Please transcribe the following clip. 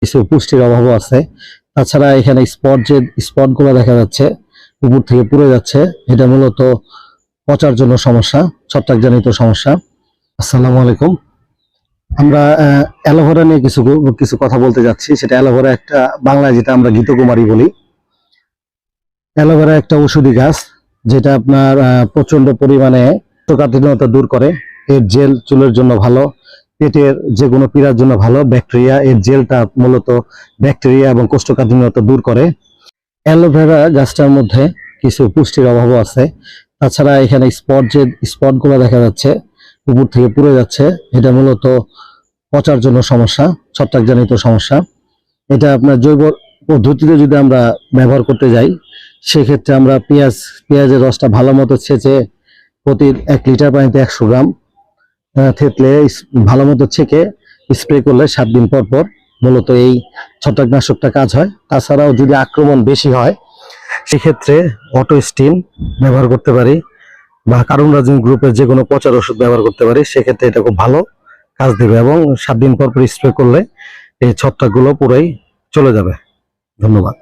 কিছু পুষ্টির অভাবও আছে। তাছাড়া এখানে স্পটগুলো দেখা যাচ্ছে উপর থেকে পুড়ে যাচ্ছে, এটা মূলত পচার জন্য সমস্যা, ছত্রাকজনিত সমস্যা। আসসালামু আলাইকুম। আমরা অ্যালোভেরা নিয়ে কিছু কিছু কথা বলতে যাচ্ছি। সেটা অ্যালোভেরা একটা বাংলায় যেটা আমরা ঘৃতকুমারী বলি। অ্যালোভেরা একটা ঔষধি গাছ, যেটা আপনার প্রচন্ড পরিমাণে কোষ্ঠকাঠিন্যতা দূর করে। এর জেল চুলের জন্য ভালো, পেটের যে কোনো পীড়ার জন্য ভালো। ব্যাকটেরিয়া, এর জেলটা মূলত ব্যাকটেরিয়া এবং কোষ্ঠকাঠিন্যতা দূর করে। অ্যালোভেরা গাছটার মধ্যে কিছু পুষ্টির অভাবও আছে। তাছাড়া এখানে স্পটগুলো দেখা যাচ্ছে উপর থেকে পুড়ে যাচ্ছে, এটা মূলত পচার জন্য সমস্যা, ছত্রাকজনিত সমস্যা। এটা আপনার জৈব পদ্ধতিতে যদি আমরা ব্যবহার করতে যাই, সেক্ষেত্রে আমরা পেঁয়াজের রসটা ভালো মতো ছেঁচে প্রতি 1 লিটার পানিতে 100 গ্রাম থেতলে ভালো মতো ছেঁকে স্প্রে করলে 7 দিন পর পর মূলত এই ছত্রাকনাশকটা কাজ হয়। তাছাড়াও যদি আক্রমণ বেশি হয়, সেক্ষেত্রে অটো স্টিম ব্যবহার করতে পারি, বা কারণ রাজন গ্রুপের যে কোনো পচার ওষুধ ব্যবহার করতে পারি। সেক্ষেত্রে এটা খুব ভালো কাজ দেবে এবং 7 দিন পর পর স্প্রে করলে এই ছত্রাকগুলো পুরাই চলে যাবে। ধন্যবাদ।